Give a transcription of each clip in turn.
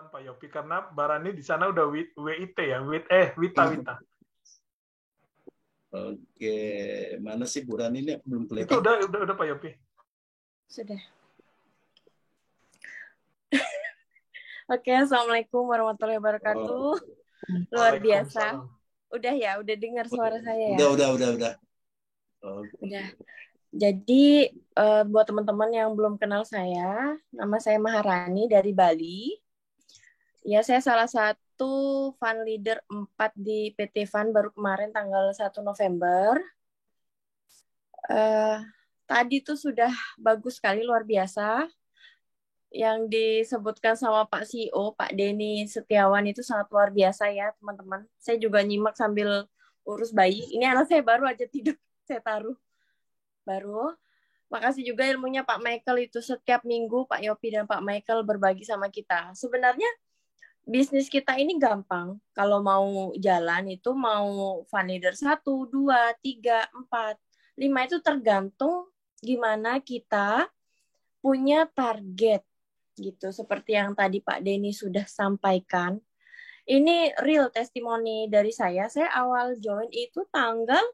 Pak Yopi karena Barani di sana udah WIT ya, Wita Wita. Oke, mana sih Bu Rani ini belum Itu kelihatan. udah Pak Yopi. Sudah. Oke, Assalamualaikum warahmatullahi wabarakatuh. Luar biasa. Udah ya, udah dengar suara saya ya? Udah. Udah. Jadi buat teman-teman yang belum kenal saya, nama saya Maharani dari Bali. Ya, saya salah satu fund leader 4 di PT Fund baru kemarin tanggal 1 November. Tadi tuh sudah bagus sekali, luar biasa. Yang disebutkan sama Pak CEO, Pak Denny Setiawan itu sangat luar biasa ya, teman-teman. Saya juga nyimak sambil urus bayi. Ini anak saya baru aja tidur, saya taruh. Baru. Makasih juga ilmunya Pak Michael itu setiap minggu Pak Yopi dan Pak Michael berbagi sama kita. Sebenarnya bisnis kita ini gampang. Kalau mau jalan itu mau fund leader 1, 2, 3, 4, 5 itu tergantung gimana kita punya target gitu. Seperti yang tadi Pak Denny sudah sampaikan. Ini real testimoni dari saya. Saya awal join itu tanggal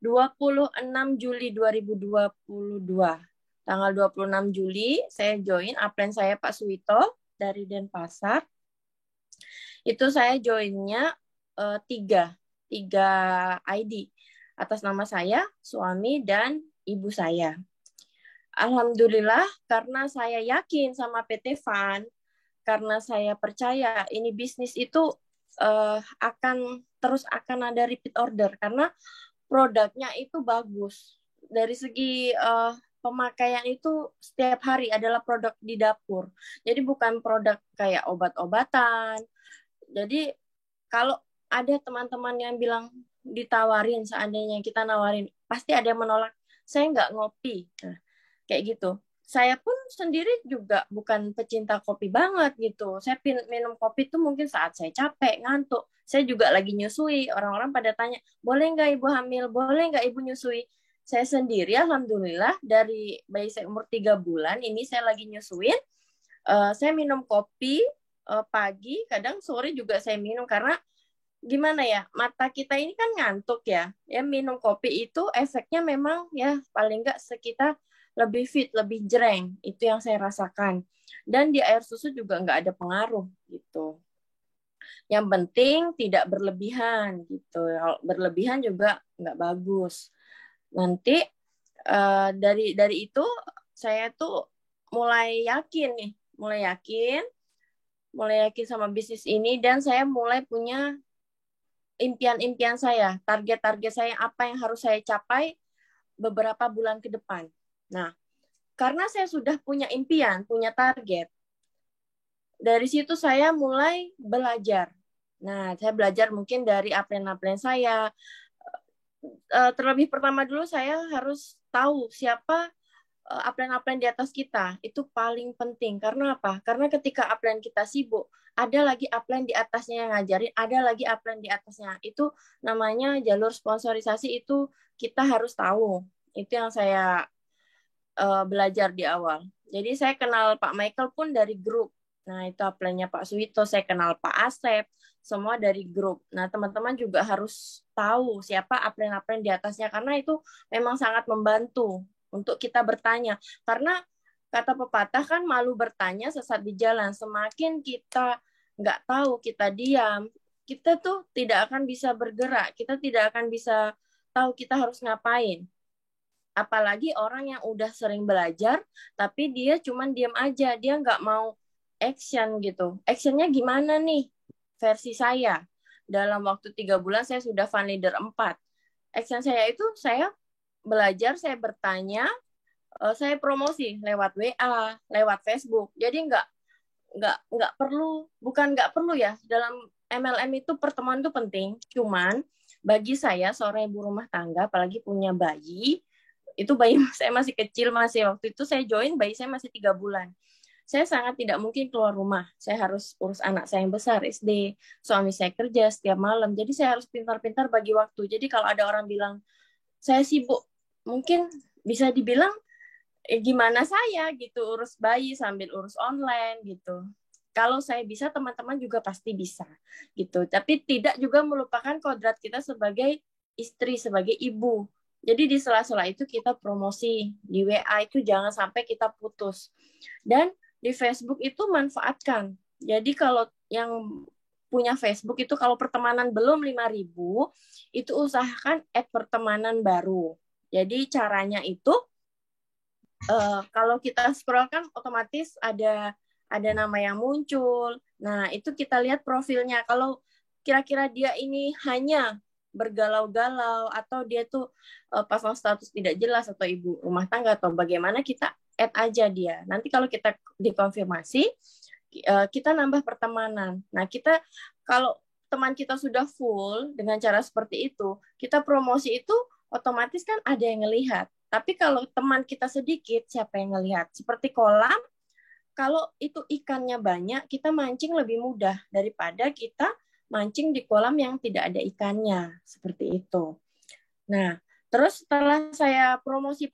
26 Juli 2022. Tanggal 26 Juli saya join, upline saya Pak Suwito dari Denpasar. Itu saya joinnya 3 ID atas nama saya, suami, dan ibu saya. Alhamdulillah karena saya yakin sama PT Fund, karena saya percaya ini bisnis itu akan ada repeat order karena produknya itu bagus. Dari segi pemakaian itu setiap hari adalah produk di dapur. Jadi bukan produk kayak obat-obatan. Jadi kalau ada teman-teman yang bilang ditawarin, seandainya kita nawarin, pasti ada yang menolak. Saya nggak ngopi. Nah, kayak gitu. Saya pun sendiri juga bukan pecinta kopi banget gitu. Saya minum kopi itu mungkin saat saya capek, ngantuk. Saya juga lagi nyusui. Orang-orang pada tanya, boleh nggak ibu hamil? Boleh nggak ibu nyusui? Saya sendiri, alhamdulillah, dari bayi saya umur 3 bulan, ini saya lagi nyusuin. Saya minum kopi pagi, kadang sore juga saya minum. Karena gimana ya, mata kita ini kan ngantuk ya. Ya minum kopi itu efeknya memang ya paling nggak sekitar lebih fit, lebih jreng. Itu yang saya rasakan. Dan di air susu juga nggak ada pengaruh gitu. Yang penting tidak berlebihan gitu. Kalau berlebihan juga nggak bagus. Nanti dari itu saya tuh mulai yakin sama bisnis ini, dan saya mulai punya impian-impian saya, target-target saya, apa yang harus saya capai beberapa bulan ke depan. Nah, karena saya sudah punya impian, punya target, dari situ saya mulai belajar. Nah, saya belajar mungkin dari upline-upline saya. Terlebih pertama dulu saya harus tahu siapa upline-upline di atas kita. Itu paling penting. Karena apa? Karena ketika upline kita sibuk, ada lagi upline di atasnya yang ngajarin, ada lagi upline di atasnya. Itu namanya jalur sponsorisasi, itu kita harus tahu. Itu yang saya belajar di awal. Jadi saya kenal Pak Michael pun dari grup. Nah, itu upline-nya Pak Suwito, saya kenal Pak Asep, semua dari grup. Nah, teman-teman juga harus tahu siapa upline-upline di atasnya, karena itu memang sangat membantu untuk kita bertanya. Karena kata pepatah kan, malu bertanya sesat di jalan. Semakin kita nggak tahu, kita diam, kita tuh tidak akan bisa bergerak, kita tidak akan bisa tahu kita harus ngapain. Apalagi orang yang udah sering belajar, tapi dia cuman diam aja, dia nggak mau action gitu. Actionnya gimana nih? Versi saya, dalam waktu 3 bulan saya sudah fund leader 4. Action saya itu saya belajar, saya bertanya, saya promosi lewat WA, lewat Facebook. Jadi nggak perlu, bukan nggak perlu ya, dalam MLM itu pertemuan itu penting. Cuman bagi saya seorang ibu rumah tangga, apalagi punya bayi, itu bayi saya masih kecil, waktu itu saya join bayi saya masih 3 bulan. Saya sangat tidak mungkin keluar rumah. Saya harus urus anak saya yang besar SD, suami saya kerja setiap malam. Jadi saya harus pintar-pintar bagi waktu. Jadi kalau ada orang bilang saya sibuk, mungkin bisa dibilang gimana saya gitu urus bayi sambil urus online gitu. Kalau saya bisa, teman-teman juga pasti bisa gitu. Tapi tidak juga melupakan kodrat kita sebagai istri, sebagai ibu. Jadi di sela-sela itu kita promosi, di WA itu jangan sampai kita putus. Dan di Facebook itu manfaatkan. Jadi kalau yang punya Facebook itu kalau pertemanan belum 5.000, itu usahakan add pertemanan baru. Jadi caranya itu kalau kita scroll kan otomatis ada nama yang muncul. Nah, itu kita lihat profilnya. Kalau kira-kira dia ini hanya bergalau-galau atau dia tuh pasang status tidak jelas atau ibu rumah tangga atau bagaimana, kita add aja dia. Nanti kalau kita dikonfirmasi, kita nambah pertemanan. Nah, kita kalau teman kita sudah full dengan cara seperti itu, kita promosi itu otomatis kan ada yang ngelihat. Tapi kalau teman kita sedikit, siapa yang ngelihat? Seperti kolam, kalau itu ikannya banyak, kita mancing lebih mudah daripada kita mancing di kolam yang tidak ada ikannya. Seperti itu. Nah, terus setelah saya promosi,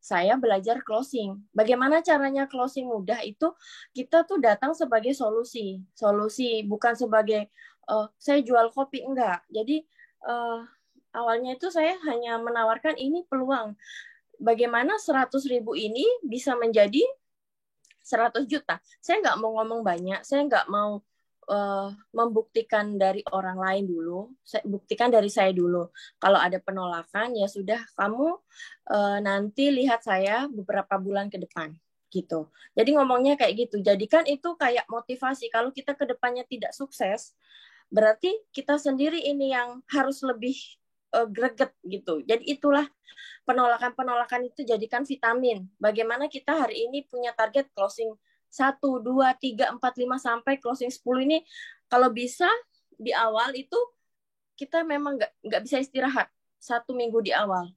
saya belajar closing. Bagaimana caranya closing mudah itu, kita tuh datang sebagai solusi. Solusi, bukan sebagai saya jual kopi, enggak. Jadi awalnya itu saya hanya menawarkan ini peluang. Bagaimana 100.000 ini bisa menjadi 100 juta. Saya nggak mau ngomong banyak, saya nggak mau membuktikan dari orang lain dulu, saya buktikan dari saya dulu. Kalau ada penolakan, ya sudah, kamu nanti lihat saya beberapa bulan ke depan, gitu. Jadi ngomongnya kayak gitu. Jadikan itu kayak motivasi. Kalau kita ke depannya tidak sukses, berarti kita sendiri ini yang harus lebih greget gitu. Jadi itulah penolakan-penolakan itu jadikan vitamin. Bagaimana kita hari ini punya target closing 1, 2, 3, 4, 5 sampai closing 10 ini, kalau bisa di awal itu kita memang nggak bisa istirahat 1 minggu di awal.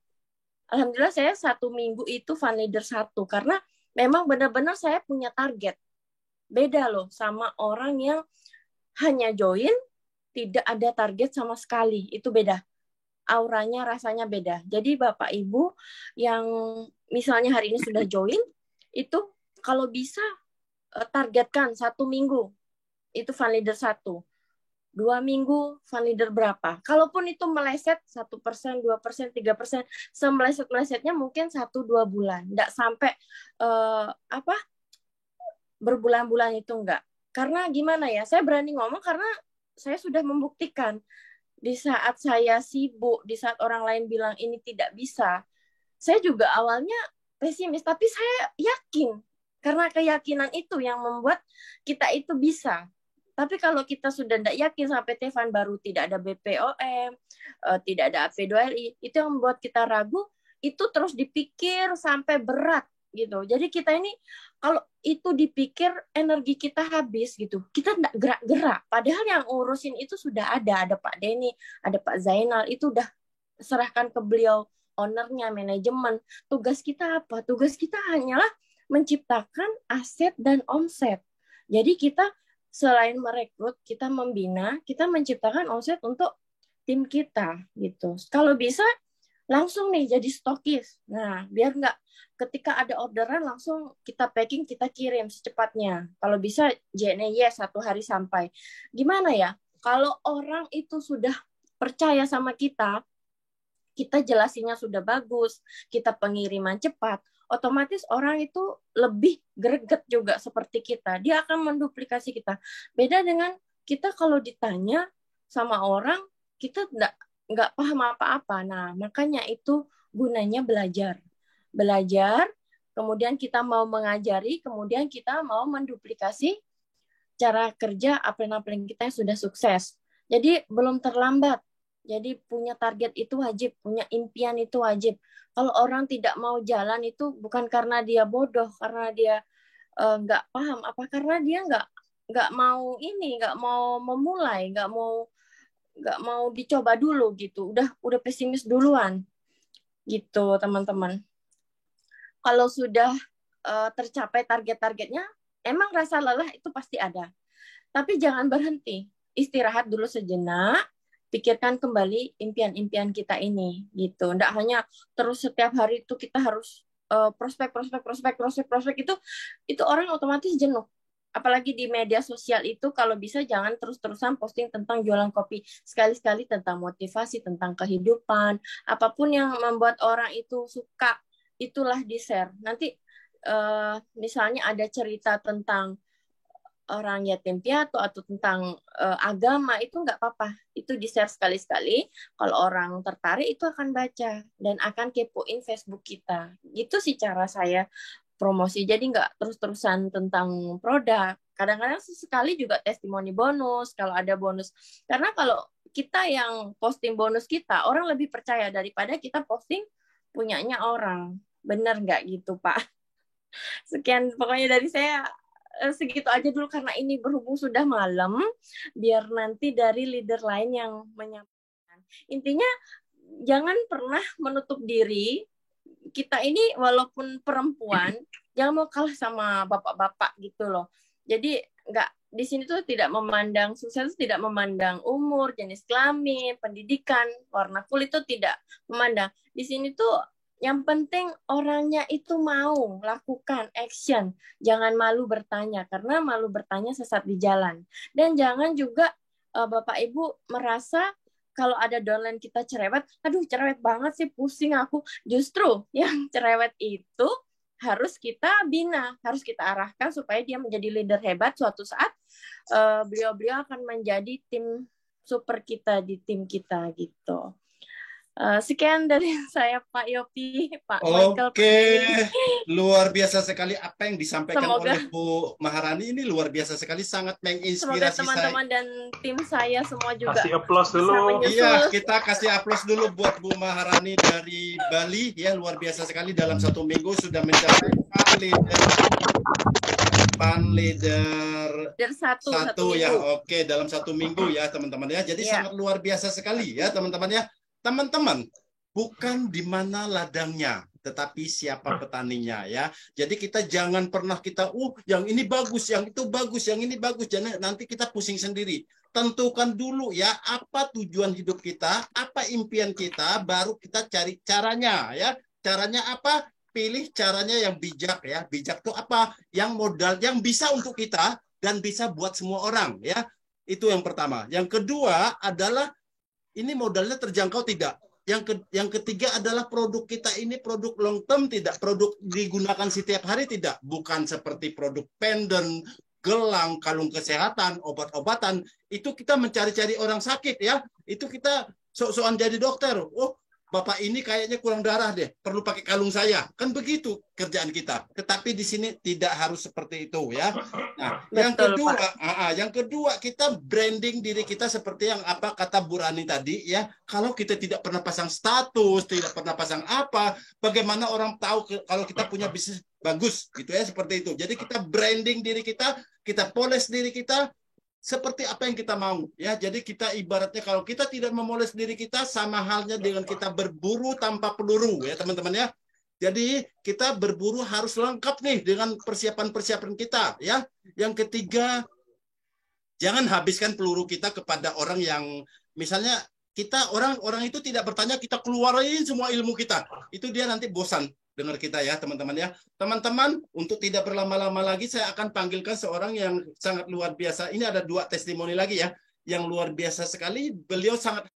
Alhamdulillah saya 1 minggu itu Fund Leader 1 karena memang benar-benar saya punya target. Beda loh sama orang yang hanya join tidak ada target sama sekali, itu beda. Auranya rasanya beda. Jadi Bapak Ibu yang misalnya hari ini sudah join, itu kalau bisa targetkan 1 minggu itu Fund Leader 1. 2 minggu Fund Leader berapa? Kalaupun itu meleset 1%, 2%, 3%, semeleset-melesetnya mungkin 1-2 bulan. Nggak sampai berbulan-bulan itu enggak. Karena gimana ya, saya berani ngomong karena saya sudah membuktikan. Di saat saya sibuk, di saat orang lain bilang ini tidak bisa, saya juga awalnya pesimis, tapi saya yakin. Karena keyakinan itu yang membuat kita itu bisa. Tapi kalau kita sudah tidak yakin sampai PT Fund baru tidak ada BPOM, tidak ada AP2LI, itu yang membuat kita ragu, itu terus dipikir sampai berat gitu. Jadi kita ini kalau itu dipikir energi kita habis gitu. Kita tidak gerak-gerak. Padahal yang urusin itu sudah ada Pak Denny, ada Pak Zainal, itu udah serahkan ke beliau ownernya, manajemen. Tugas kita apa? Tugas kita hanyalah menciptakan aset dan omset. Jadi kita selain merekrut, kita membina, kita menciptakan omset untuk tim kita gitu. Kalau bisa langsung nih jadi stokis. Nah, biar nggak ketika ada orderan langsung kita packing, kita kirim secepatnya. Kalau bisa JNE 1 hari sampai. Gimana ya? Kalau orang itu sudah percaya sama kita jelasinnya sudah bagus, kita pengiriman cepat, otomatis orang itu lebih greget juga seperti kita. Dia akan menduplikasi kita. Beda dengan kita kalau ditanya sama orang, kita nggak paham apa-apa. Nah, makanya itu gunanya belajar. Belajar, kemudian kita mau mengajari, kemudian kita mau menduplikasi cara kerja upline-upline kita yang sudah sukses. Jadi belum terlambat. Jadi punya target itu wajib, punya impian itu wajib. Kalau orang tidak mau jalan itu bukan karena dia bodoh, karena dia nggak paham, apa karena dia nggak mau nggak mau memulai, nggak mau dicoba dulu gitu. Udah pesimis duluan gitu teman-teman. Kalau sudah tercapai target-targetnya, emang rasa lelah itu pasti ada. Tapi jangan berhenti, istirahat dulu sejenak. Pikirkan kembali impian-impian kita ini gitu. Nggak hanya terus setiap hari itu kita harus prospek itu orang otomatis jenuh. apalagi di media sosial itu kalau bisa jangan terus-terusan posting tentang jualan kopi. Sekali-sekali tentang motivasi, tentang kehidupan, apapun yang membuat orang itu suka, itulah di-share. Nanti misalnya ada cerita tentang orang yatim piatu atau tentang agama, itu nggak apa-apa. Itu di-share sekali-sekali. Kalau orang tertarik itu akan baca dan akan kepoin Facebook kita. Gitu sih cara saya promosi. Jadi nggak terus-terusan tentang produk. Kadang-kadang sesekali juga testimoni bonus kalau ada bonus. Karena kalau kita yang posting bonus kita, orang lebih percaya daripada kita posting punyanya orang. Bener nggak gitu, Pak? Sekian pokoknya dari saya, segitu aja dulu karena ini berhubung sudah malam, biar nanti dari leader lain yang menyampaikan. Intinya jangan pernah menutup diri. Kita ini walaupun perempuan, jangan mau kalah sama bapak-bapak gitu loh. Jadi nggak, di sini tuh tidak memandang, sukses tidak memandang umur, jenis kelamin, pendidikan, warna kulit, itu tidak memandang. Di sini tuh yang penting orangnya itu mau lakukan action. Jangan malu bertanya, karena malu bertanya sesat di jalan. Dan jangan juga Bapak Ibu merasa kalau ada downline kita cerewet, aduh cerewet banget sih, pusing aku. Justru yang cerewet itu harus kita bina, harus kita arahkan supaya dia menjadi leader hebat. Suatu saat beliau-beliau akan menjadi tim super kita di tim kita gitu. Sekian dari saya, Pak Yopi, Pak Michael, Pak Oke, Denny. luar biasa sekali apa yang disampaikan Semoga oleh Bu Maharani ini luar biasa sekali, sangat semoga menginspirasi saya. teman-teman dan tim saya semua juga Kasih applause bisa dulu. menyusul. Iya, kita kasih aplaus dulu buat Bu Maharani dari Bali ya, luar biasa sekali dalam 1 minggu sudah mencapai leader Leader satu ya. minggu. Oke, dalam 1 minggu ya teman-teman ya. Jadi Iya. sangat luar biasa sekali ya teman-teman ya. Teman-teman, bukan di mana ladangnya, tetapi siapa petaninya ya. Jadi kita jangan pernah kita, yang ini bagus, yang itu bagus, yang ini bagus. Jangan nanti kita pusing sendiri. Tentukan dulu ya, apa tujuan hidup kita, apa impian kita, baru kita cari caranya ya. Caranya apa? Pilih caranya yang bijak ya. Bijak itu apa? Yang modal, yang bisa untuk kita dan bisa buat semua orang ya. Itu yang pertama. Yang kedua adalah ini modalnya terjangkau tidak. Yang ketiga adalah produk kita ini produk long term tidak, produk digunakan setiap hari tidak, bukan seperti produk pendant, gelang, kalung kesehatan, obat-obatan. Itu kita mencari-cari orang sakit ya. Itu kita sok-sokan jadi dokter. Bapak ini kayaknya kurang darah deh, perlu pakai kalung saya. Kan begitu kerjaan kita. Tetapi di sini tidak harus seperti itu ya. Nah, yang kedua kita branding diri kita seperti yang apa kata Bu Rani tadi ya. Kalau kita tidak pernah pasang status, tidak pernah pasang apa, bagaimana orang tahu kalau kita punya bisnis bagus gitu ya, seperti itu. Jadi kita branding diri kita poles diri kita seperti apa yang kita mau ya. Jadi kita ibaratnya kalau kita tidak memoles diri kita sama halnya dengan kita berburu tanpa peluru ya teman-teman ya. Jadi kita berburu harus lengkap nih dengan persiapan-persiapan kita ya. Yang ketiga, jangan habiskan peluru kita kepada orang yang misalnya kita orang itu tidak bertanya, kita keluarin semua ilmu kita. Itu dia nanti bosan dengar kita ya teman-teman ya. Teman-teman, untuk tidak berlama-lama lagi saya akan panggilkan seorang yang sangat luar biasa. Ini ada 2 testimoni lagi ya yang luar biasa sekali. Beliau sangat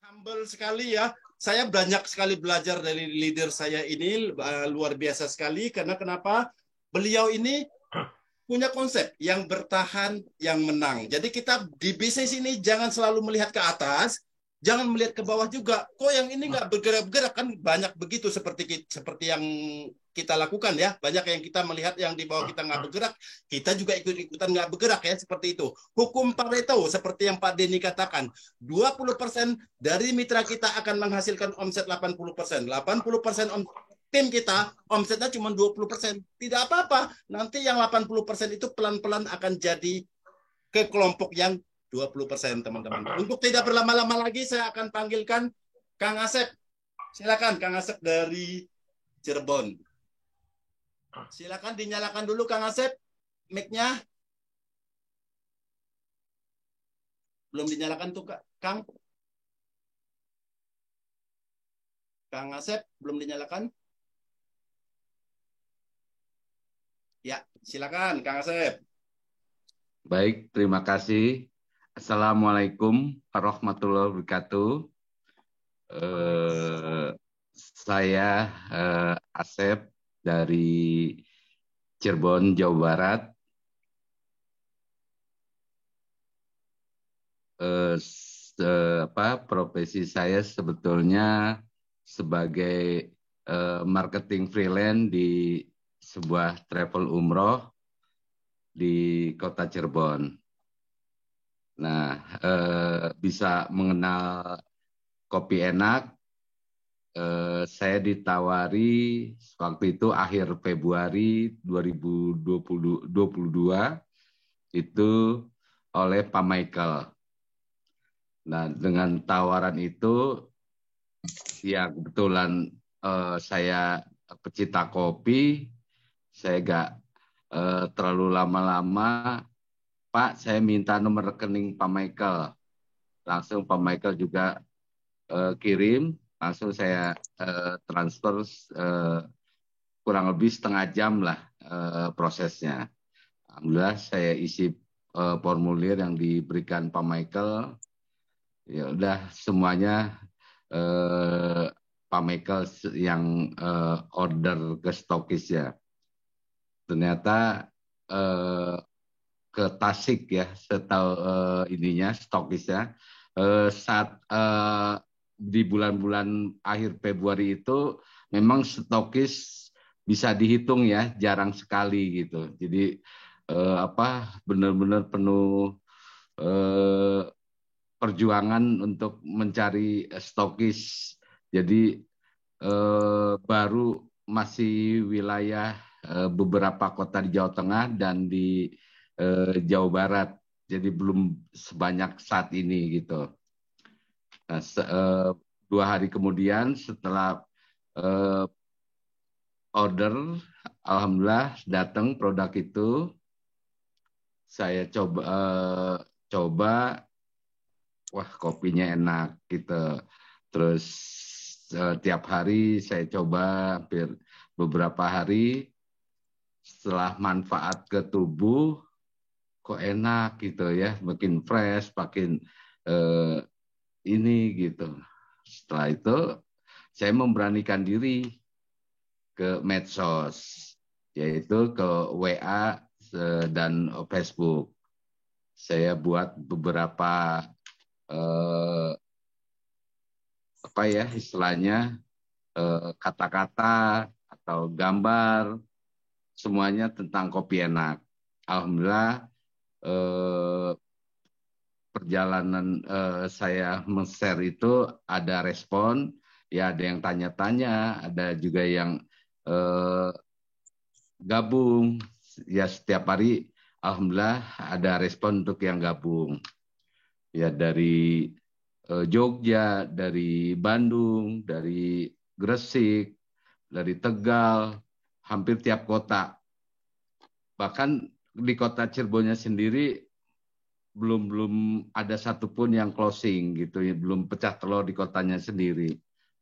humble sekali ya. Saya banyak sekali belajar dari leader saya ini, luar biasa sekali. Karena kenapa? Beliau ini punya konsep yang bertahan, yang menang. Jadi kita di bisnis ini jangan selalu melihat ke atas, jangan melihat ke bawah juga. Kok yang ini nggak bergerak-gerak, kan banyak begitu seperti yang kita lakukan ya. Banyak yang kita melihat yang di bawah kita nggak bergerak, kita juga ikut-ikutan nggak bergerak ya, seperti itu. Hukum Pareto seperti yang Pak Denny katakan, 20% dari mitra kita akan menghasilkan omset 80%. 80% tim kita omsetnya cuma 20%. Tidak apa-apa. Nanti yang 80% itu pelan-pelan akan jadi ke kelompok yang 20% teman-teman. Untuk tidak berlama-lama lagi, saya akan panggilkan Kang Asep. Silakan Kang Asep dari Cirebon. Silakan dinyalakan dulu Kang Asep mic-nya. Belum dinyalakan tuh Kang. Kang Asep belum dinyalakan. Ya, silakan Kang Asep. Baik, terima kasih. Assalamualaikum warahmatullahi wabarakatuh. Saya Asep dari Cirebon, Jawa Barat. Profesi saya sebetulnya sebagai marketing freelance di sebuah travel umroh di kota Cirebon. Nah, bisa mengenal kopi enak. Saya ditawari waktu itu akhir Februari 2022 itu oleh Pak Michael. Nah, dengan tawaran itu, ya kebetulan saya pecinta kopi, saya gak terlalu lama-lama, Pak, saya minta nomor rekening Pak Michael. Langsung Pak Michael juga kirim, langsung saya transfer kurang lebih setengah jam lah prosesnya. Alhamdulillah saya isi formulir yang diberikan Pak Michael. Ya udah semuanya Pak Michael yang order ke stokis ya. Ternyata ke Tasik ya, setahu ininya stokisnya saat di bulan-bulan akhir Februari itu memang stokis bisa dihitung ya, jarang sekali gitu. Jadi benar-benar penuh perjuangan untuk mencari stokis. Jadi baru masih wilayah beberapa kota di Jawa Tengah dan di Jawa Barat. Jadi belum sebanyak saat ini gitu. Nah, 2 hari kemudian setelah order, alhamdulillah datang produk itu. Saya coba, wah kopinya enak gitu. Terus tiap hari saya coba hampir beberapa hari. Setelah manfaat ke tubuh, kok enak gitu ya, makin fresh, makin ini gitu. Setelah itu saya memberanikan diri ke medsos, yaitu ke WA dan Facebook. Saya buat beberapa istilahnya kata-kata atau gambar, semuanya tentang kopi enak. Alhamdulillah perjalanan saya men-share itu ada respon, ya ada yang tanya-tanya, ada juga yang gabung, ya setiap hari alhamdulillah ada respon untuk yang gabung. Ya dari Jogja, dari Bandung, dari Gresik, dari Tegal, hampir tiap kota. Bahkan di kota Cirebonnya sendiri belum ada satupun yang closing gitu, belum pecah telur di kotanya sendiri.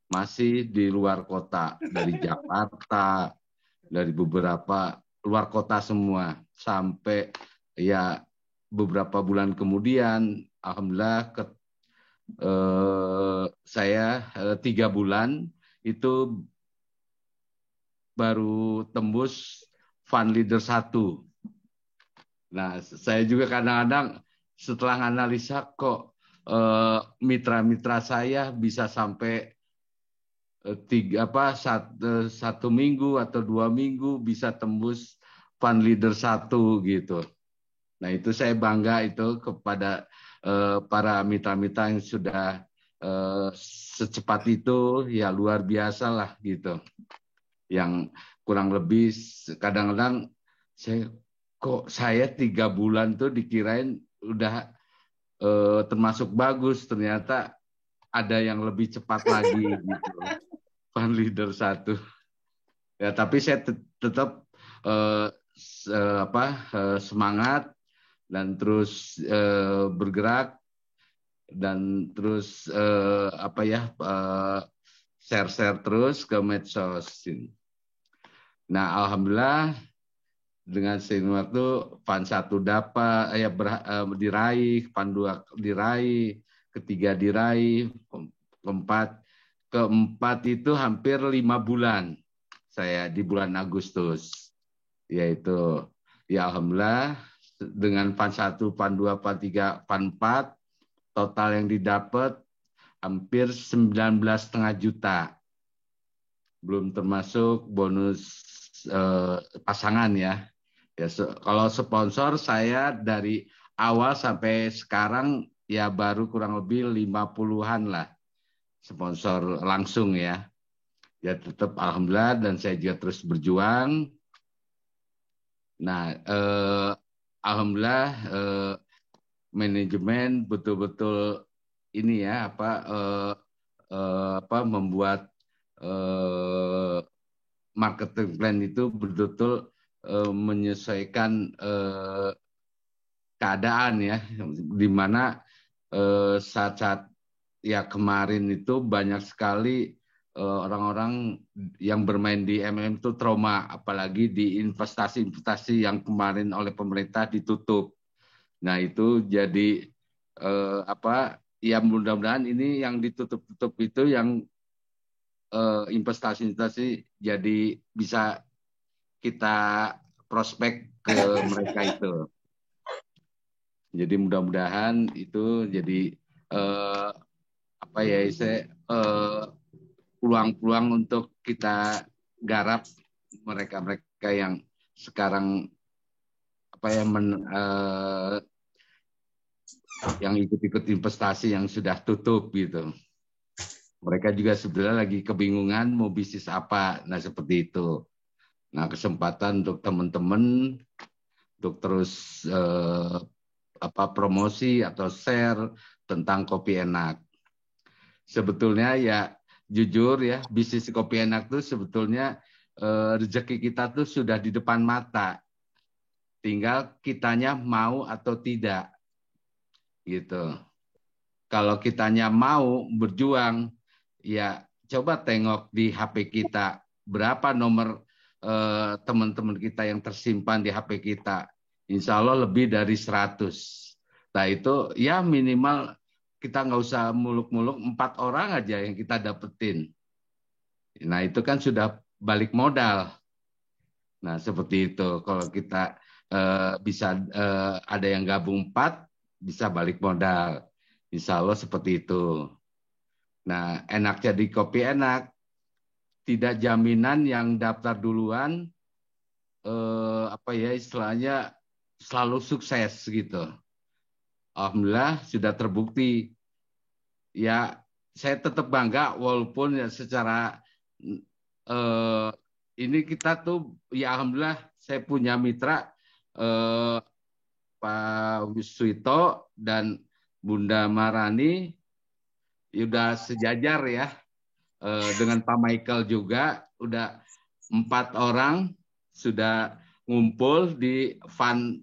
Masih di luar kota, dari Jakarta, dari beberapa luar kota semua, sampai ya beberapa bulan kemudian alhamdulillah saya 3 bulan itu baru tembus Fund Leader 1. Nah, saya juga kadang-kadang setelah analisa kok mitra-mitra saya bisa sampai 1 minggu atau 2 minggu bisa tembus Fund Leader 1 gitu. Nah, itu saya bangga itu kepada para mitra-mitra yang sudah secepat itu, ya luar biasa lah gitu. Yang kurang lebih kadang-kadang saya 3 bulan tuh dikirain udah termasuk bagus, ternyata ada yang lebih cepat lagi gitu. Fan leader 1. Ya, tapi saya tetap semangat dan terus bergerak dan terus share-share terus ke medsos. Nah, alhamdulillah dengan seiring waktu Fan 1 dapat diraih, Fan 2 diraih, ketiga diraih, keempat itu hampir 5 bulan saya di bulan Agustus, yaitu ya alhamdulillah dengan Fan 1, Fan 2, Fan 3, Fan 4 total yang didapat hampir 19,5 juta, belum termasuk bonus pasangan ya. Kalau sponsor saya dari awal sampai sekarang ya baru kurang lebih 50-an lah sponsor langsung ya. Ya tetap alhamdulillah dan saya juga terus berjuang. Nah, alhamdulillah manajemen betul-betul ini ya membuat marketing plan itu betul-betul menyesuaikan keadaan ya, di mana saat-saat ya kemarin itu banyak sekali orang-orang yang bermain di MLM itu trauma, apalagi di investasi-investasi yang kemarin oleh pemerintah ditutup. Nah itu jadi ya mudah-mudahan ini yang ditutup-tutup itu yang investasi-investasi jadi bisa kita prospek ke mereka itu. Jadi mudah-mudahan itu jadi peluang-peluang untuk kita garap mereka-mereka yang sekarang yang ikut-ikut investasi yang sudah tutup gitu. Mereka juga sebenarnya lagi kebingungan mau bisnis apa. Nah seperti itu. Nah kesempatan untuk teman-teman untuk terus promosi atau share tentang kopi enak. Sebetulnya ya jujur ya bisnis kopi enak tuh sebetulnya rezeki kita tuh sudah di depan mata. Tinggal kitanya mau atau tidak. Gitu. Kalau kitanya mau berjuang, ya coba tengok di HP kita berapa nomor teman-teman kita yang tersimpan di HP kita. Insya Allah lebih dari 100. Nah itu ya minimal kita nggak usah muluk-muluk 4 orang aja yang kita dapetin. Nah itu kan sudah balik modal. Nah seperti itu. Kalau kita bisa ada yang gabung 4, bisa balik modal. Insya Allah seperti itu. Nah, enak jadi kopi enak. Tidak jaminan yang daftar duluan, istilahnya selalu sukses gitu. Alhamdulillah sudah terbukti. Ya, saya tetap bangga walaupun ya secara ini kita tuh ya alhamdulillah saya punya mitra Pak Wiswito dan Bunda Marani udah sejajar ya dengan Pak Michael juga udah 4 orang sudah ngumpul di Fan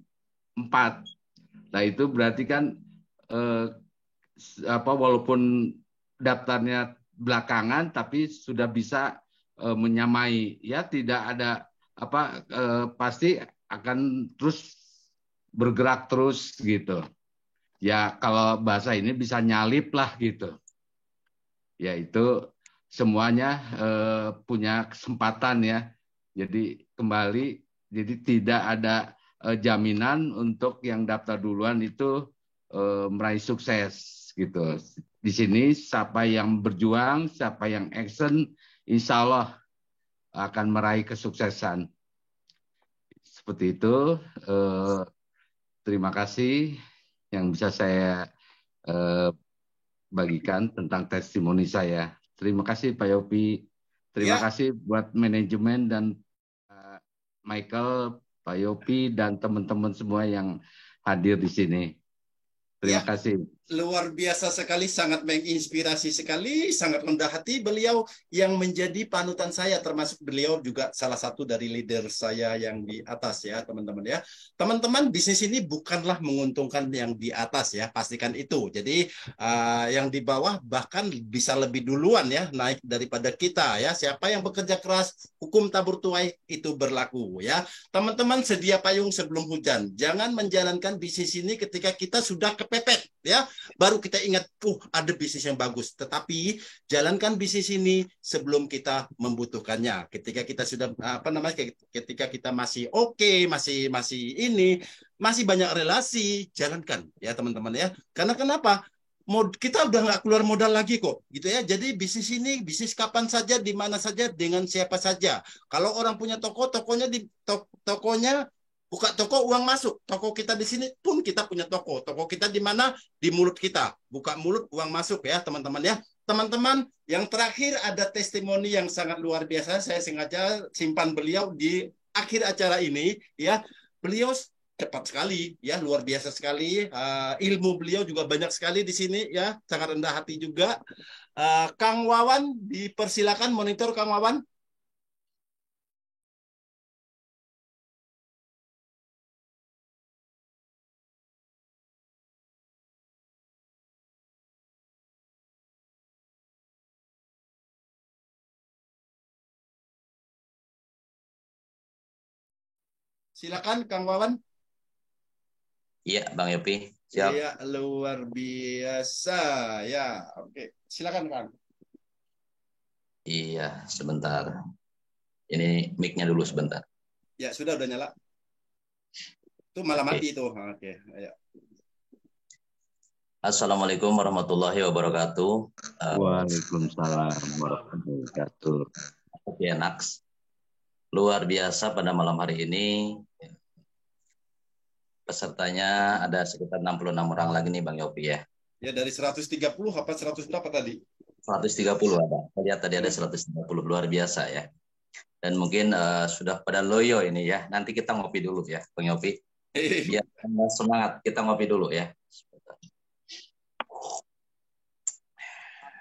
4. Nah itu berarti kan walaupun daftarnya belakangan tapi sudah bisa menyamai ya tidak ada pasti akan terus bergerak terus gitu. Ya kalau bahasa ini bisa nyalip lah gitu. Yaitu semuanya punya kesempatan ya. Jadi kembali, jadi tidak ada jaminan untuk yang daftar duluan itu meraih sukses gitu. Di sini siapa yang berjuang, siapa yang action, insya Allah akan meraih kesuksesan. Seperti itu. Terima kasih yang bisa saya bagikan tentang testimoni saya. Terima kasih Pak Yopi. Terima kasih buat manajemen dan Michael, Pak Yopi, dan teman-teman semua yang hadir di sini. Terima Ya. kasih. Luar biasa sekali, sangat menginspirasi sekali, sangat rendah hati beliau yang menjadi panutan saya, termasuk beliau juga salah satu dari leader saya yang di atas ya teman-teman ya. Teman-teman, bisnis ini bukanlah menguntungkan yang di atas ya, pastikan itu. Jadi yang di bawah bahkan bisa lebih duluan ya naik daripada kita ya. Siapa yang bekerja keras, hukum tabur tuai itu berlaku ya. Teman-teman, sedia payung sebelum hujan. Jangan menjalankan bisnis ini ketika kita sudah kepepet ya. Baru kita ingat, ada bisnis yang bagus. Tetapi jalankan bisnis ini sebelum kita membutuhkannya. Ketika kita sudah ketika kita masih oke, masih masih banyak relasi, jalankan ya teman-teman ya. Karena kenapa? Kita udah nggak keluar modal lagi kok, gitu ya. Jadi bisnis ini bisnis kapan saja, di mana saja, dengan siapa saja. Kalau orang punya toko, tokonya buka toko, uang masuk. Toko kita di sini pun kita punya toko. Toko kita di mana? Di mulut kita. Buka mulut, uang masuk ya teman-teman ya. Teman-teman, yang terakhir ada testimoni yang sangat luar biasa. Saya sengaja simpan beliau di akhir acara ini ya. Beliau cepat sekali ya, luar biasa sekali. Ilmu beliau juga banyak sekali di sini ya. Sangat rendah hati juga. Kang Wawan, dipersilakan monitor Kang Wawan. Silakan Kang Wawan. Iya, Bang Yopi. Siap. Iya, luar biasa. Ya, oke. Silakan Kang. Iya, sebentar. Ini mic-nya dulu sebentar. Ya, sudah udah nyala. Itu malah Oke. mati itu. Oke, ayo. Assalamualaikum warahmatullahi wabarakatuh. Waalaikumsalam warahmatullahi wabarakatuh. Oke, Nax. Luar biasa pada malam hari ini. Pesertanya ada sekitar 66 orang lagi nih Bang Yopi ya. Ya, dari 130 apa 100 berapa tadi? 130 ada. Saya lihat tadi ada 130, luar biasa ya. Dan mungkin sudah pada loyo ini ya. Nanti kita ngopi dulu ya, Bang Yopi. Biar semangat, kita ngopi dulu ya.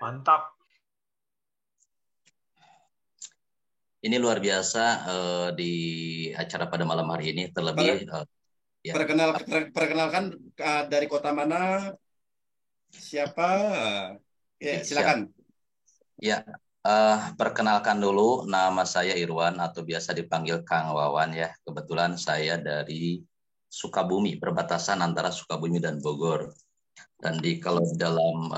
Mantap. Ini luar biasa di acara pada malam hari ini, terlebih ya. Perkenalkan dari kota mana? Siapa? Ya, silakan. Ya, perkenalkan dulu, nama saya Irwan atau biasa dipanggil Kang Wawan ya. Kebetulan saya dari Sukabumi, perbatasan antara Sukabumi dan Bogor. Dan kalau dalam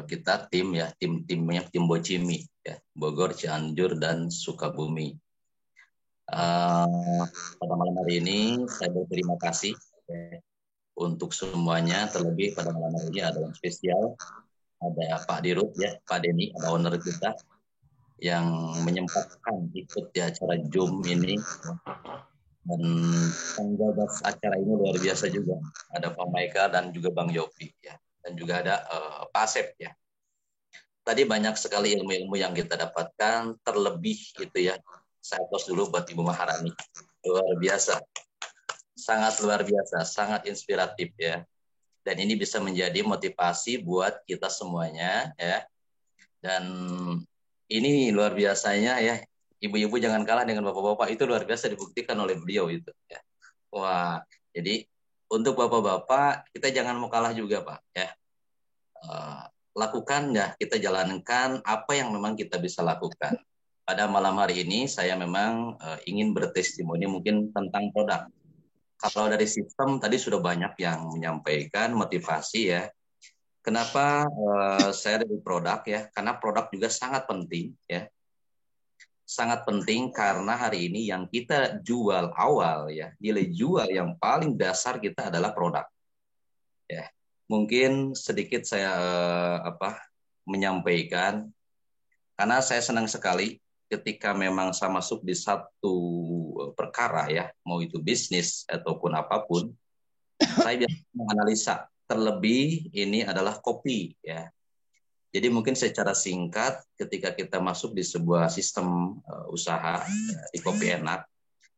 kita timnya tim Bocimi ya, Bogor, Cianjur dan Sukabumi. Pada malam hari ini saya berterima kasih untuk semuanya, terlebih pada malam hari ini ada yang spesial, ada Pak Dirut ya, Pak Denny, ada owner kita yang menyempatkan ikut di acara Zoom ini, dan penggagas acara ini luar biasa juga, ada Pak Maika dan juga Bang Yopi ya, dan juga ada Pak Asep ya. Tadi banyak sekali ilmu-ilmu yang kita dapatkan, terlebih gitu ya. Saya tos dulu buat Ibu Maharani. Luar biasa. Sangat luar biasa, sangat inspiratif ya. Dan ini bisa menjadi motivasi buat kita semuanya ya. Dan ini luar biasanya ya. Ibu-ibu jangan kalah dengan bapak-bapak, itu luar biasa dibuktikan oleh beliau itu ya. Wah, jadi untuk bapak-bapak kita jangan mau kalah juga Pak ya. Lakukan ya, kita jalankan apa yang memang kita bisa lakukan. Pada malam hari ini saya memang ingin bertestimoni mungkin tentang produk. Kalau dari sistem tadi sudah banyak yang menyampaikan motivasi ya. Kenapa saya dari produk ya? Karena produk juga sangat penting ya. Sangat penting karena hari ini yang kita jual awal ya, nilai jual yang paling dasar kita adalah produk. Ya. Mungkin sedikit saya menyampaikan, karena saya senang sekali ketika memang saya masuk di satu perkara ya, mau itu bisnis ataupun apapun, saya biasa menganalisa, terlebih ini adalah kopi ya. Jadi mungkin secara singkat, ketika kita masuk di sebuah sistem usaha ya, di Kopi Enak,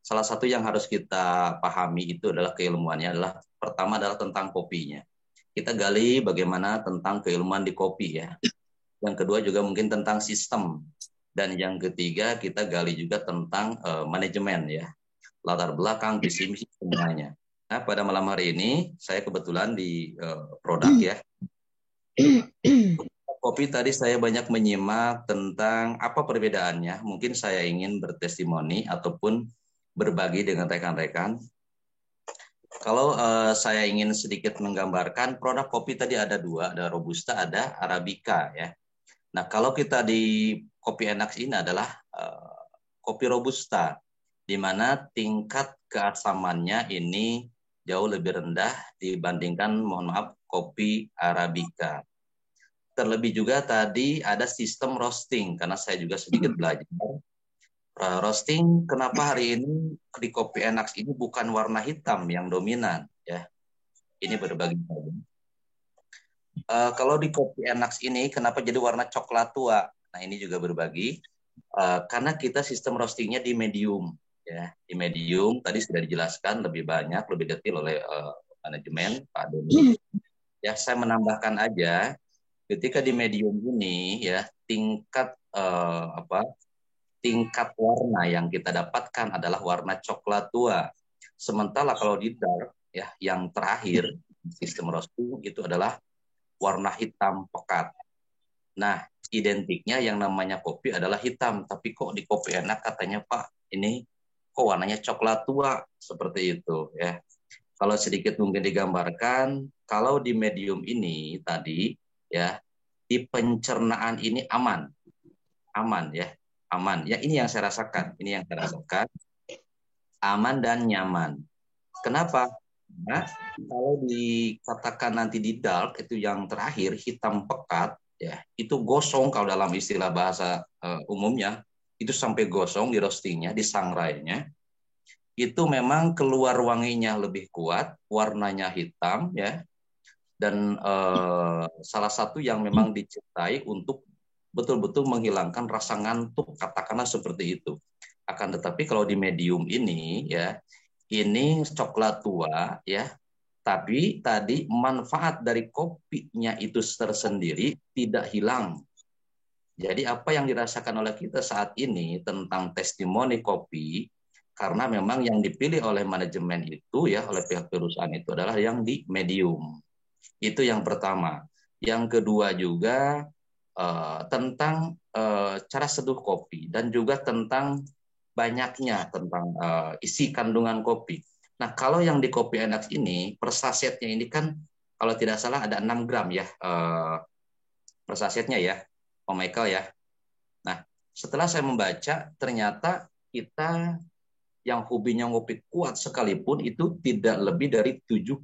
salah satu yang harus kita pahami itu adalah keilmuannya adalah pertama adalah tentang kopinya. kita gali bagaimana tentang keilmuan di kopi ya. Yang kedua juga mungkin tentang sistem. Dan yang ketiga kita gali juga tentang manajemen ya. Latar belakang, visi misi semuanya. Nah, pada malam hari ini saya kebetulan di produk ya. Kopi tadi saya banyak menyimak tentang apa perbedaannya. Mungkin saya ingin bertestimoni ataupun berbagi dengan rekan-rekan. Kalau saya ingin sedikit menggambarkan, produk kopi tadi ada dua, ada Robusta, ada Arabica ya. Nah, kalau kita di Kopi Enax ini adalah kopi Robusta, di mana tingkat keasamannya ini jauh lebih rendah dibandingkan, mohon maaf, kopi Arabica. Terlebih juga tadi ada sistem roasting, karena saya juga sedikit belajar. Roasting, kenapa hari ini di Kopi Enax ini bukan warna hitam yang dominan, ya? Ini berbagi. Kalau di Kopi Enax ini, kenapa jadi warna coklat tua? Nah, ini juga berbagi. Karena kita sistem roastingnya di medium, ya. Di medium tadi sudah dijelaskan lebih banyak, lebih detail oleh manajemen Pak Doni. Ya, saya menambahkan aja. Ketika di medium ini ya tingkat tingkat warna yang kita dapatkan adalah warna coklat tua. Sementara kalau di dark ya yang terakhir sistem roasting itu adalah warna hitam pekat. Nah, identiknya yang namanya kopi adalah hitam, tapi kok di Kopi Enak katanya Pak ini kok warnanya coklat tua seperti itu ya. Kalau sedikit mungkin digambarkan, kalau di medium ini tadi ya di pencernaan ini aman ya, aman ya, ini yang saya rasakan, aman dan nyaman. Kenapa? Nah, kalau dikatakan nanti di dark itu yang terakhir hitam pekat ya, itu gosong kalau dalam istilah bahasa umumnya, itu sampai gosong di roastingnya, di sangrainya itu memang keluar wanginya lebih kuat, warnanya hitam ya. Dan salah satu yang memang dicintai untuk betul-betul menghilangkan rasa ngantuk, katakanlah seperti itu. Akan tetapi kalau di medium ini ya, ini coklat tua ya, tapi tadi manfaat dari kopinya itu tersendiri tidak hilang. Jadi apa yang dirasakan oleh kita saat ini tentang testimoni kopi, karena memang yang dipilih oleh manajemen itu ya, oleh pihak perusahaan itu adalah yang di medium. Itu yang pertama. Yang kedua juga tentang cara seduh kopi dan juga tentang banyaknya tentang isi kandungan kopi. Nah, kalau yang di Kopi Enax ini per sasetnya ini kan kalau tidak salah ada 6 gram ya per sasetnya ya, Om Michael ya. Nah, setelah saya membaca ternyata kita yang hobinya ngopi kuat sekalipun itu tidak lebih dari 7,5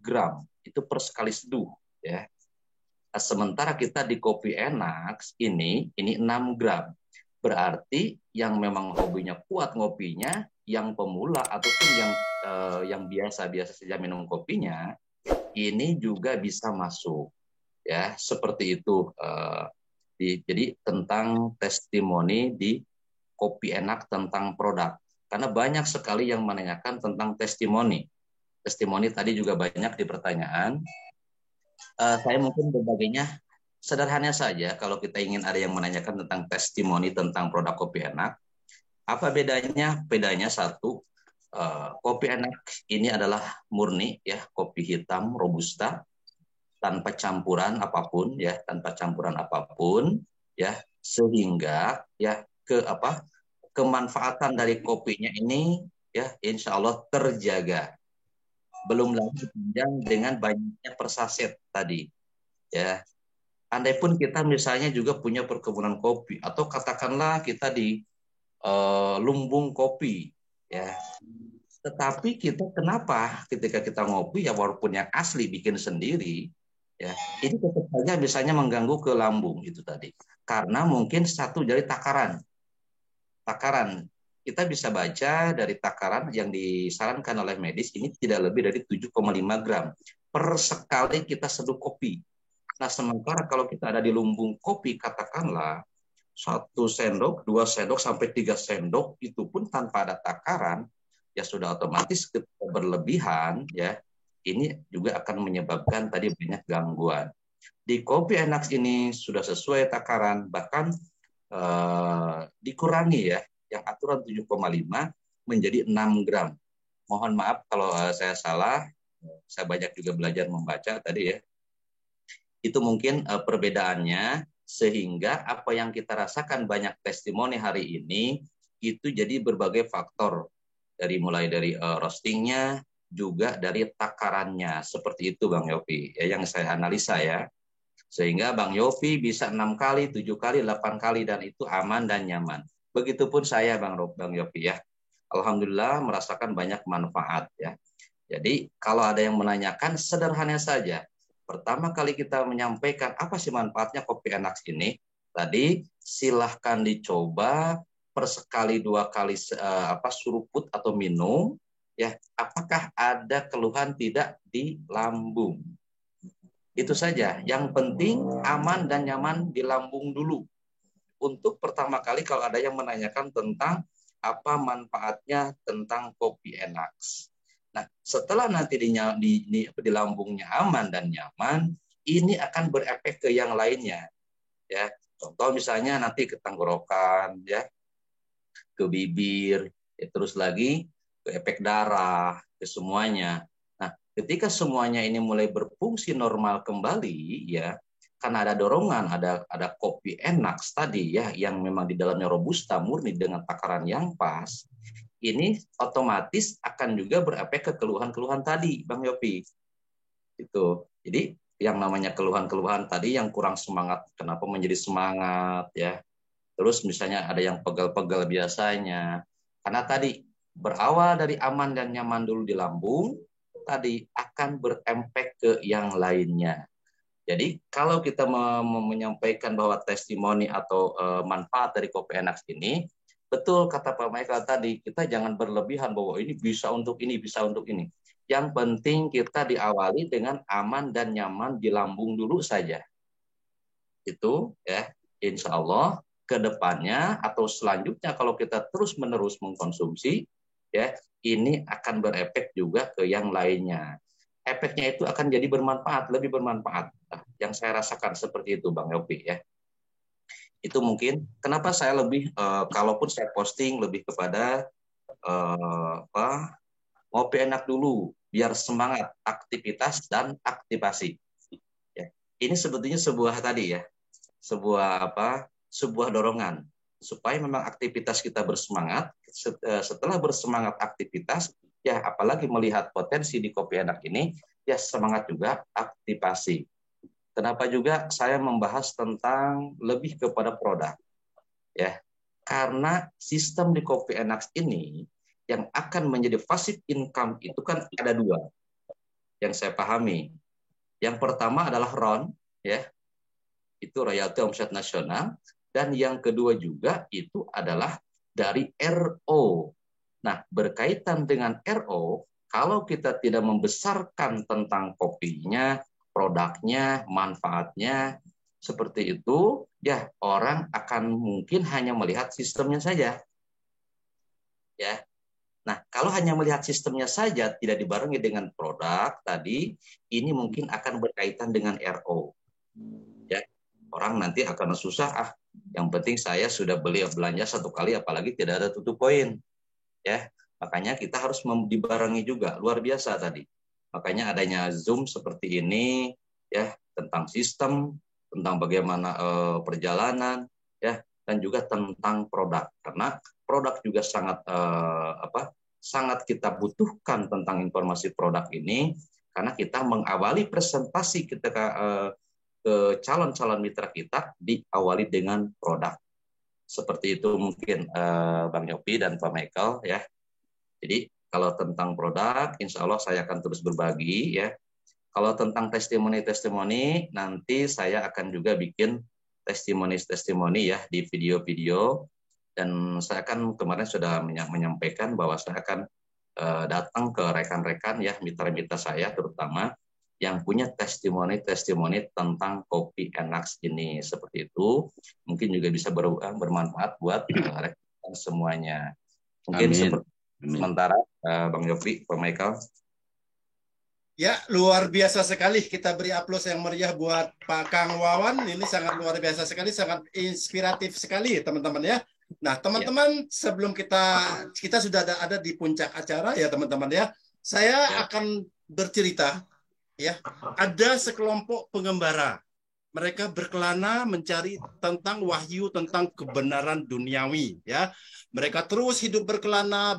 gram itu per sekali seduh ya. Sementara kita di Kopi Enax ini 6 gram. Berarti yang memang hobinya kuat ngopinya, yang pemula ataupun yang biasa-biasa saja minum kopinya, ini juga bisa masuk ya, seperti itu. Jadi tentang testimoni di Kopi Enax tentang produk. Karena banyak sekali yang menanyakan tentang testimoni. Testimoni tadi juga banyak di pertanyaan. Saya mungkin berbaginya sederhana saja kalau kita ingin ada yang menanyakan tentang testimoni tentang produk Kopi Enax. Apa bedanya? Bedanya satu, Kopi Enax ini adalah murni ya, kopi hitam Robusta tanpa campuran apapun ya, ya, sehingga ya kemanfaatan dari kopinya ini ya insya Allah terjaga. Belum lagi dengan banyaknya per saset tadi ya. Andai pun kita misalnya juga punya perkebunan kopi atau katakanlah kita di lumbung kopi ya, tetapi kita kenapa ketika kita ngopi ya walaupun yang asli bikin sendiri ya, ini tetap saja misalnya mengganggu ke lambung itu tadi karena mungkin satu dari takaran kita bisa baca dari takaran yang disarankan oleh medis ini tidak lebih dari 7,5 gram per sekali kita seduh kopi. Nah, sementara kalau kita ada di lumbung kopi, katakanlah 1 sendok, 2 sendok, sampai 3 sendok, itu pun tanpa ada takaran, ya sudah otomatis berlebihan, ya ini juga akan menyebabkan tadi banyak gangguan. Di kopi Enax ini sudah sesuai takaran, bahkan dikurangi ya, yang aturan 7,5 menjadi 6 gram. Mohon maaf kalau saya salah, saya banyak juga belajar membaca tadi ya. Itu mungkin perbedaannya, sehingga apa yang kita rasakan banyak testimoni hari ini, itu jadi berbagai faktor. Mulai dari roastingnya, juga dari takarannya. Seperti itu Bang Yofi, ya, yang saya analisa ya. Sehingga Bang Yofi bisa 6 kali, 7 kali, 8 kali, dan itu aman dan nyaman. Begitupun saya Bang Yofi ya. Alhamdulillah merasakan banyak manfaat ya. Jadi kalau ada yang menanyakan, sederhana saja. Pertama kali kita menyampaikan apa sih manfaatnya kopi Enax ini, tadi silahkan dicoba per sekali 2 kali suruput atau minum ya. Apakah ada keluhan tidak di lambung? Itu saja. Yang penting aman dan nyaman di lambung dulu. Untuk pertama kali kalau ada yang menanyakan tentang apa manfaatnya tentang kopi Enax. Nah, setelah nanti di lambungnya aman dan nyaman, ini akan berefek ke yang lainnya. Ya, contoh misalnya nanti ke tenggorokan, ya, ke bibir, ya, terus lagi ke efek darah, ke semuanya. Nah, ketika semuanya ini mulai berfungsi normal kembali, ya, karena ada dorongan, ada kopi Enax tadi, ya, yang memang di dalamnya robusta murni dengan takaran yang pas. Ini otomatis akan juga berefek ke keluhan-keluhan tadi, Bang Yopi. Itu. Jadi yang namanya keluhan-keluhan tadi yang kurang semangat, kenapa menjadi semangat ya? Terus misalnya ada yang pegal-pegal biasanya. Karena tadi berawal dari aman dan nyaman dulu di lambung, tadi akan berefek ke yang lainnya. Jadi kalau kita menyampaikan bahwa testimoni atau manfaat dari kopi Enax ini, betul kata Pak Michael tadi, kita jangan berlebihan bahwa ini bisa untuk ini, bisa untuk ini. Yang penting kita diawali dengan aman dan nyaman di lambung dulu saja. Itu ya, insya Allah ke depannya atau selanjutnya kalau kita terus-menerus mengkonsumsi, ya, ini akan berefek juga ke yang lainnya. Efeknya itu akan jadi bermanfaat, lebih bermanfaat. Nah, yang saya rasakan seperti itu Bang Yopi ya. Itu mungkin kenapa saya lebih kalaupun saya posting lebih kepada ngopi enak dulu biar semangat aktivitas dan aktivasi. Ya. Ini sebetulnya sebuah tadi ya, sebuah dorongan supaya memang aktivitas kita bersemangat. Setelah bersemangat aktivitas, ya apalagi melihat potensi di kopi enak ini, ya semangat juga aktivasi. Kenapa juga saya membahas tentang lebih kepada produk, ya karena sistem di kopi Enax ini yang akan menjadi passive income itu kan ada 2 yang saya pahami. Yang pertama adalah RON, ya itu royalti omset nasional, dan yang kedua juga itu adalah dari RO. Nah berkaitan dengan RO, kalau kita tidak membesarkan tentang kopinya, produknya, manfaatnya, seperti itu, ya orang akan mungkin hanya melihat sistemnya saja. Ya. Nah, kalau hanya melihat sistemnya saja, tidak dibarengi dengan produk tadi, ini mungkin akan berkaitan dengan RO. Ya. Orang nanti akan susah, yang penting saya sudah belanja 1 kali, apalagi tidak ada tutup poin. Ya. Makanya kita harus dibarengi juga, luar biasa tadi. Makanya adanya Zoom seperti ini, ya tentang sistem, tentang bagaimana perjalanan, ya dan juga tentang produk. Karena produk juga sangat kita butuhkan tentang informasi produk ini, karena kita mengawali presentasi kita ke calon-calon mitra kita diawali dengan produk. Seperti itu mungkin Bang Yopi dan Pak Michael ya. Jadi kalau tentang produk, insya Allah saya akan terus berbagi ya. Kalau tentang testimoni-testimoni, nanti saya akan juga bikin testimoni ya di video-video. Dan saya kan kemarin sudah menyampaikan bahwa saya akan datang ke rekan-rekan ya, mitra-mitra saya terutama yang punya testimoni-testimoni tentang kopi Enax ini. Seperti itu, mungkin juga bisa bermanfaat buat rekan semuanya. Mungkin seperti sementara Bang Yofi, Pak Michael. Ya, luar biasa sekali. Kita beri aplaus yang meriah buat Pak Kang Wawan. Ini sangat luar biasa sekali, sangat inspiratif sekali, teman-teman ya. Nah, teman-teman, sebelum kita sudah ada di puncak acara ya, teman-teman ya. Saya akan bercerita ya. Ada sekelompok pengembara. Mereka berkelana mencari tentang wahyu, tentang kebenaran duniawi ya. Mereka terus hidup berkelana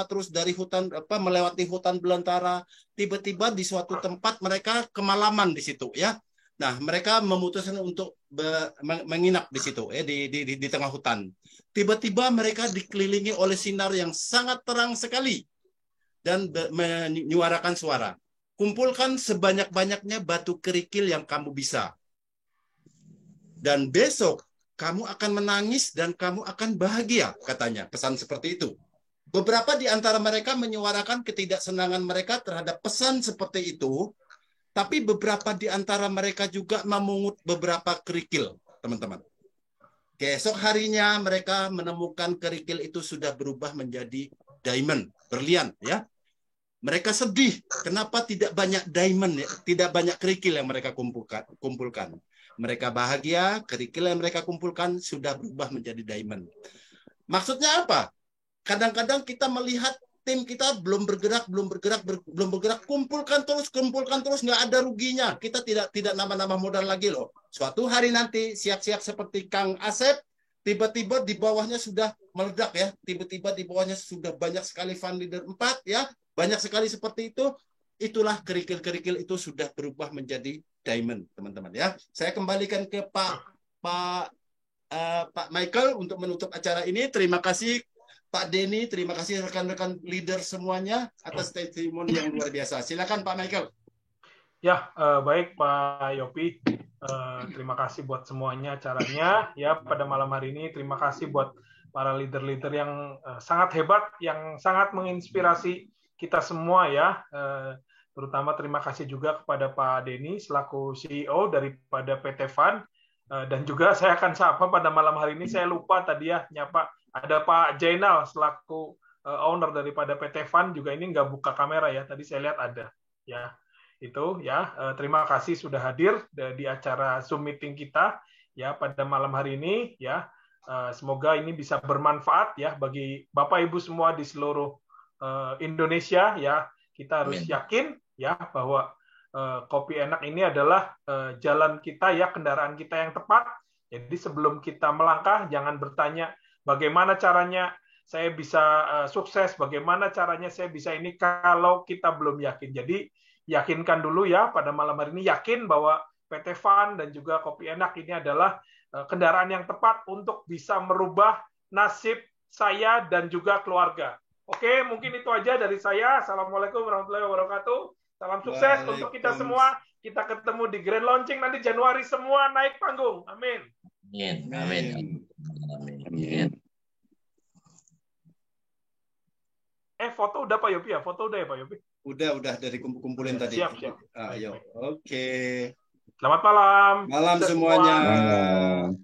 terus dari hutan melewati hutan belantara. Tiba-tiba di suatu tempat mereka kemalaman di situ ya. Nah, mereka memutuskan untuk menginap di situ ya, di tengah hutan. Tiba-tiba mereka dikelilingi oleh sinar yang sangat terang sekali dan menyuarakan suara. Kumpulkan sebanyak-banyaknya batu kerikil yang kamu bisa. Dan besok kamu akan menangis dan kamu akan bahagia, katanya. Pesan seperti itu. Beberapa di antara mereka menyuarakan ketidaksenangan mereka terhadap pesan seperti itu, tapi beberapa di antara mereka juga memungut beberapa kerikil, teman-teman. Keesok harinya mereka menemukan kerikil itu sudah berubah menjadi diamond, berlian, ya. Mereka sedih, kenapa tidak banyak diamond, ya? Tidak banyak kerikil yang mereka kumpulkan. Mereka bahagia, kerikil yang mereka kumpulkan sudah berubah menjadi diamond. Maksudnya apa? Kadang-kadang kita melihat tim kita belum bergerak, kumpulkan terus, nggak ada ruginya. Kita tidak nambah-nambah modal lagi loh. Suatu hari nanti siap-siap seperti Kang Asep, tiba-tiba di bawahnya sudah meledak ya. Tiba-tiba di bawahnya sudah banyak sekali fund leader 4 ya. Banyak sekali seperti itu. Itulah kerikil-kerikil itu sudah berubah menjadi diamond, teman-teman ya. Saya kembalikan ke Pak Michael untuk menutup acara ini. Terima kasih Pak Denny, terima kasih rekan-rekan leader semuanya atas testimoni yang luar biasa. Silakan Pak Michael. Ya, baik Pak Yopi. Terima kasih buat semuanya acaranya. Ya, pada malam hari ini terima kasih buat para leader-leader yang sangat hebat, yang sangat menginspirasi kita semua ya. Terutama terima kasih juga kepada Pak Denny selaku CEO daripada PT Fund. Dan juga saya akan sapa pada malam hari ini, saya lupa tadi ya nyapa, ada Pak Jainal selaku owner daripada PT Fund, juga ini nggak buka kamera ya, tadi saya lihat ada. Ya, itu ya, terima kasih sudah hadir di acara Zoom meeting kita ya pada malam hari ini ya. Semoga ini bisa bermanfaat ya bagi Bapak Ibu semua di seluruh Indonesia ya. Kita harus yakin ya bahwa kopi enak ini adalah jalan kita ya, kendaraan kita yang tepat. Jadi sebelum kita melangkah jangan bertanya bagaimana caranya saya bisa sukses, bagaimana caranya saya bisa ini, kalau kita belum yakin. Jadi yakinkan dulu ya pada malam hari ini, yakin bahwa PT Fund dan juga kopi enak ini adalah kendaraan yang tepat untuk bisa merubah nasib saya dan juga keluarga. Oke, mungkin itu aja dari saya. Assalamualaikum warahmatullahi wabarakatuh. Salam sukses untuk kita semua. Kita ketemu di grand launching nanti Januari, semua naik panggung. Amin. Amin. Amin. Amin. Foto udah Pak Yopi ya? Foto udah ya Pak Yopi? Udah dari kumpulin tadi. Siap. Ayo. Oke. Selamat malam. Malam semuanya. Malam.